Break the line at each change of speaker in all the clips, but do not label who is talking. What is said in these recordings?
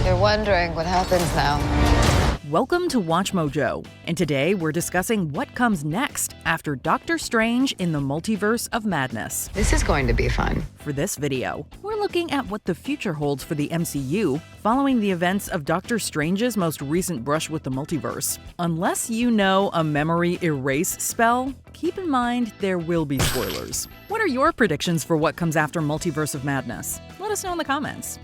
You're wondering what happens now.
Welcome to WatchMojo, and today we're discussing what comes next after Doctor Strange in the Multiverse of Madness.
This is going to be fun.
For this video, we're looking at what the future holds for the MCU following the events of Doctor Strange's most recent brush with the multiverse. Unless you know a memory erase spell, keep in mind there will be spoilers. What are your predictions for what comes after Multiverse of Madness? Let us know in the comments.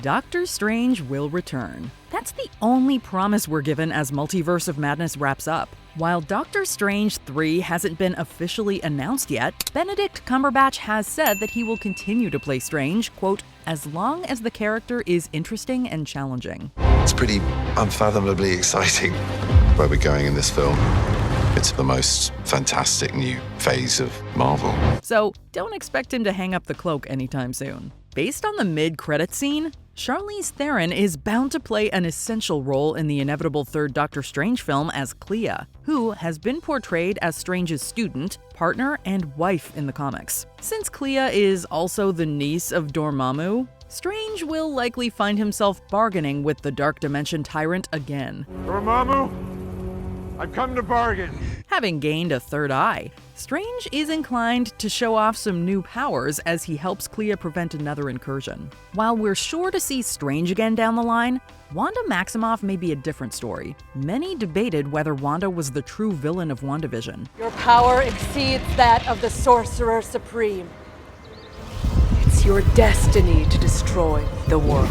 Doctor Strange will return. That's the only promise we're given as Multiverse of Madness wraps up. While Doctor Strange 3 hasn't been officially announced yet, Benedict Cumberbatch has said that he will continue to play Strange, quote, as long as the character is interesting and challenging.
It's pretty unfathomably exciting where we're going in this film. It's the most fantastic new phase of Marvel.
So don't expect him to hang up the cloak anytime soon. Based on the mid-credits scene, Charlize Theron is bound to play an essential role in the inevitable third Doctor Strange film as Clea, who has been portrayed as Strange's student, partner, and wife in the comics. Since Clea is also the niece of Dormammu, Strange will likely find himself bargaining with the Dark Dimension tyrant again.
Dormammu, I've come to bargain.
Having gained a third eye, Strange is inclined to show off some new powers as he helps Clea prevent another incursion. While we're sure to see Strange again down the line, Wanda Maximoff may be a different story. Many debated whether Wanda was the true villain of WandaVision.
Your power exceeds that of the Sorcerer Supreme. It's your destiny to destroy the world.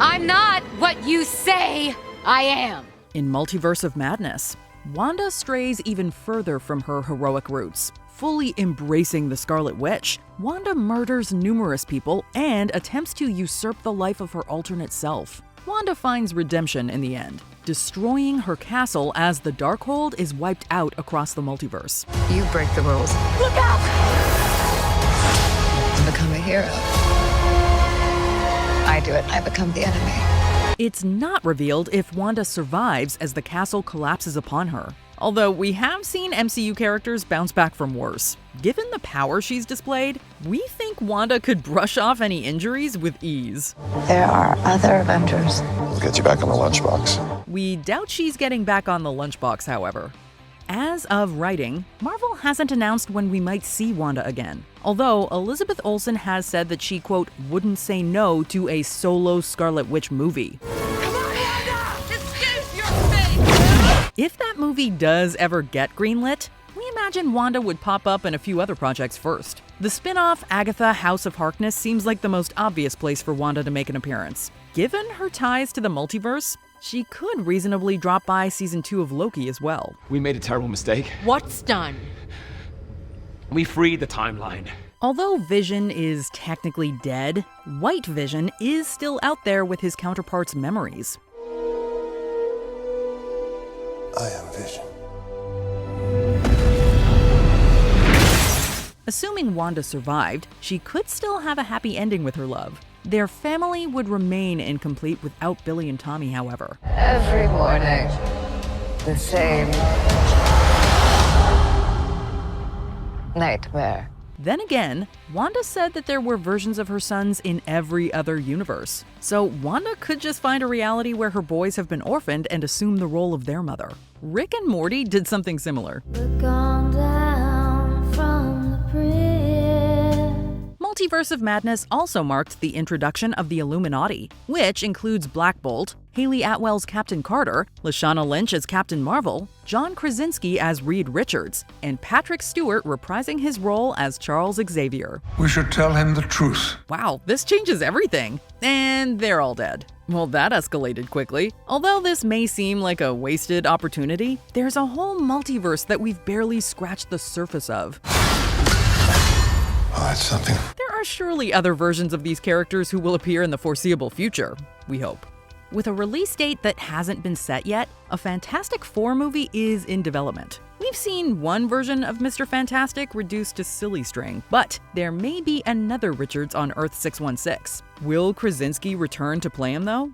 I'm not what you say I am.
In Multiverse of Madness, Wanda strays even further from her heroic roots. Fully embracing the Scarlet Witch, Wanda murders numerous people and attempts to usurp the life of her alternate self. Wanda finds redemption in the end, destroying her castle as the Darkhold is wiped out across the multiverse.
You break the rules.
Look out!
Become a hero. I do it, I become the enemy.
It's not revealed if Wanda survives as the castle collapses upon her. Although we have seen MCU characters bounce back from worse. Given the power she's displayed, we think Wanda could brush off any injuries with ease.
There are other Avengers.
We'll get you back on the lunchbox.
We doubt she's getting back on the lunchbox, however. As of writing, Marvel hasn't announced when we might see Wanda again. Although Elizabeth Olsen has said that she, quote, wouldn't say no to a solo Scarlet Witch movie.
Come on, Wanda! Escape your fate!
If that movie does ever get greenlit, we imagine Wanda would pop up in a few other projects first. The spin-off Agatha House of Harkness seems like the most obvious place for Wanda to make an appearance. Given her ties to the multiverse, she could reasonably drop by season 2 of Loki as well.
We made a terrible mistake.
What's done?
We freed the timeline.
Although Vision is technically dead, White Vision is still out there with his counterpart's memories.
I am Vision.
Assuming Wanda survived, she could still have a happy ending with her love. Their family would remain incomplete without Billy and Tommy, however.
Every morning, the same nightmare.
Then again, Wanda said that there were versions of her sons in every other universe. So Wanda could just find a reality where her boys have been orphaned and assume the role of their mother. Rick and Morty did something similar. Multiverse of Madness also marked the introduction of the Illuminati, which includes Black Bolt, Haley Atwell's Captain Carter, Lashana Lynch as Captain Marvel, John Krasinski as Reed Richards, and Patrick Stewart reprising his role as Charles Xavier.
We should tell him the truth.
Wow, this changes everything. And they're all dead. Well, that escalated quickly. Although this may seem like a wasted opportunity, there's a whole multiverse that we've barely scratched the surface of.
Oh, that's something.
There are surely other versions of these characters who will appear in the foreseeable future, we hope. With a release date that hasn't been set yet, a Fantastic Four movie is in development. We've seen one version of Mr. Fantastic reduced to silly string, but there may be another Richards on Earth 616. Will Krasinski return to play him, though?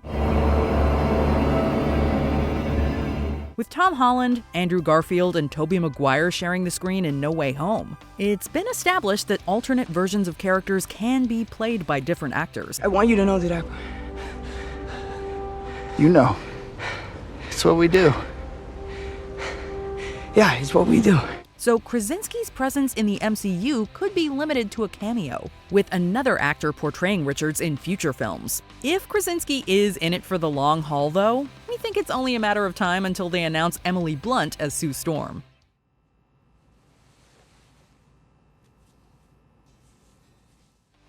with Tom Holland, Andrew Garfield, and Tobey Maguire sharing the screen in No Way Home. It's been established that alternate versions of characters can be played by different actors.
I want you to know that You know. It's what we do. Yeah, it's what we do.
So Krasinski's presence in the MCU could be limited to a cameo, with another actor portraying Richards in future films. If Krasinski is in it for the long haul, though, we think it's only a matter of time until they announce Emily Blunt as Sue Storm.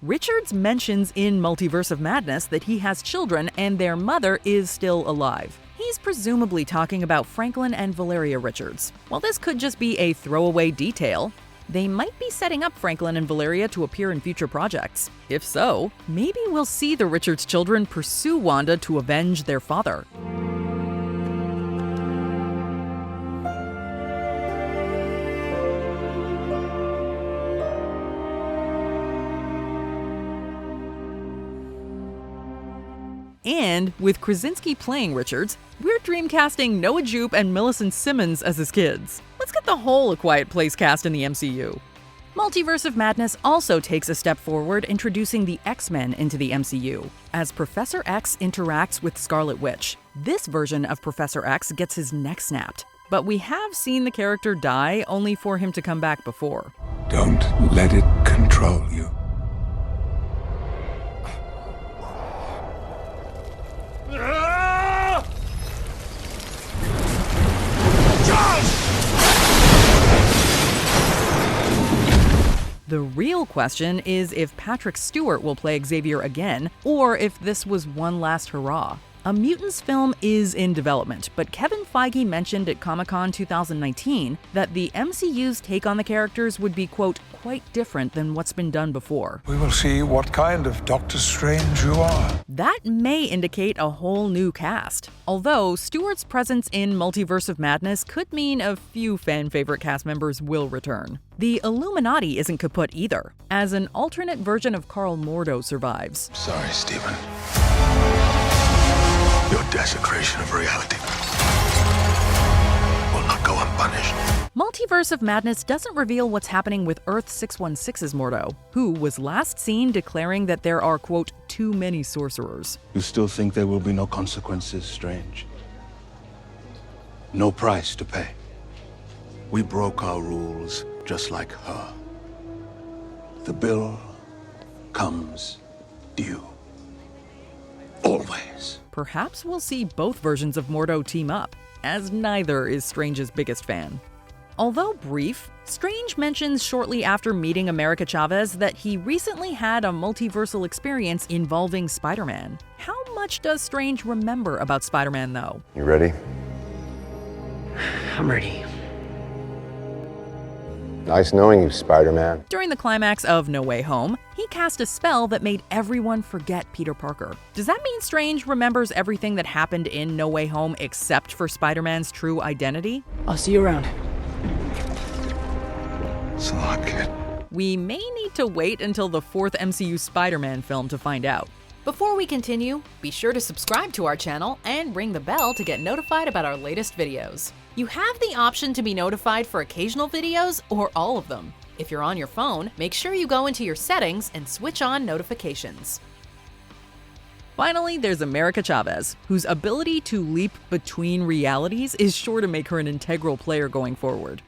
Richards mentions in Multiverse of Madness that he has children and their mother is still alive. He's presumably talking about Franklin and Valeria Richards. While this could just be a throwaway detail, they might be setting up Franklin and Valeria to appear in future projects. If so, maybe we'll see the Richards children pursue Wanda to avenge their father. And with Krasinski playing Richards, we're dreamcasting Noah Jupe and Millicent Simmons as his kids. Let's get the whole A Quiet Place cast in the MCU. Multiverse of Madness also takes a step forward, introducing the X-Men into the MCU, as Professor X interacts with Scarlet Witch. This version of Professor X gets his neck snapped, but we have seen the character die only for him to come back before.
Don't let it control you.
The real question is if Patrick Stewart will play Xavier again, or if this was one last hurrah. A Mutants film is in development, but Kevin Feige mentioned at Comic-Con 2019 that the MCU's take on the characters would be, quote, quite different than what's been done before.
We will see what kind of Doctor Strange you are.
That may indicate a whole new cast. Although Stewart's presence in Multiverse of Madness could mean a few fan-favorite cast members will return. The Illuminati isn't kaput either, as an alternate version of Carl Mordo survives.
Sorry, Stephen. Your desecration of reality will not go unpunished.
Multiverse of Madness doesn't reveal what's happening with Earth 616's Mordo, who was last seen declaring that there are, quote, too many sorcerers.
You still think there will be no consequences, Strange? No price to pay. We broke our rules just like her. The bill comes due. Always.
Perhaps we'll see both versions of Mordo team up, as neither is Strange's biggest fan. Although brief, Strange mentions shortly after meeting America Chavez that he recently had a multiversal experience involving Spider-Man. How much does Strange remember about Spider-Man, though?
You ready?
I'm ready.
Nice knowing you, Spider-Man.
During the climax of No Way Home, he cast a spell that made everyone forget Peter Parker. Does that mean Strange remembers everything that happened in No Way Home except for Spider-Man's true identity?
I'll see you around.
It's a lot, kid.
We may need to wait until the fourth MCU Spider-Man film to find out. Before we continue, be sure to subscribe to our channel and ring the bell to get notified about our latest videos. You have the option to be notified for occasional videos or all of them. If you're on your phone, make sure you go into your settings and switch on notifications. Finally, there's America Chavez, whose ability to leap between realities is sure to make her an integral player going forward.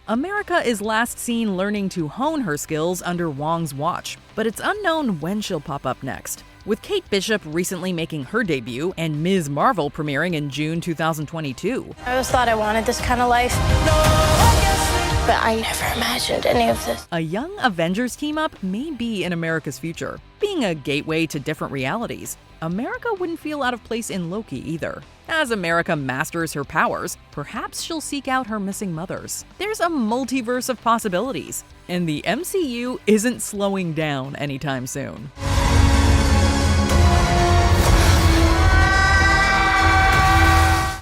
America is last seen learning to hone her skills under Wong's watch, but it's unknown when she'll pop up next. With Kate Bishop recently making her debut and Ms. Marvel premiering in June 2022.
I always thought I wanted this kind of life, but I never imagined any of this.
A young Avengers team-up may be in America's future. Being a gateway to different realities, America wouldn't feel out of place in Loki either. As America masters her powers, perhaps she'll seek out her missing mothers. There's a multiverse of possibilities, and the MCU isn't slowing down anytime soon.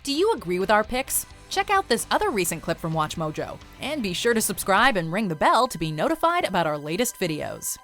Do you agree with our picks? Check out this other recent clip from WatchMojo, and be sure to subscribe and ring the bell to be notified about our latest videos.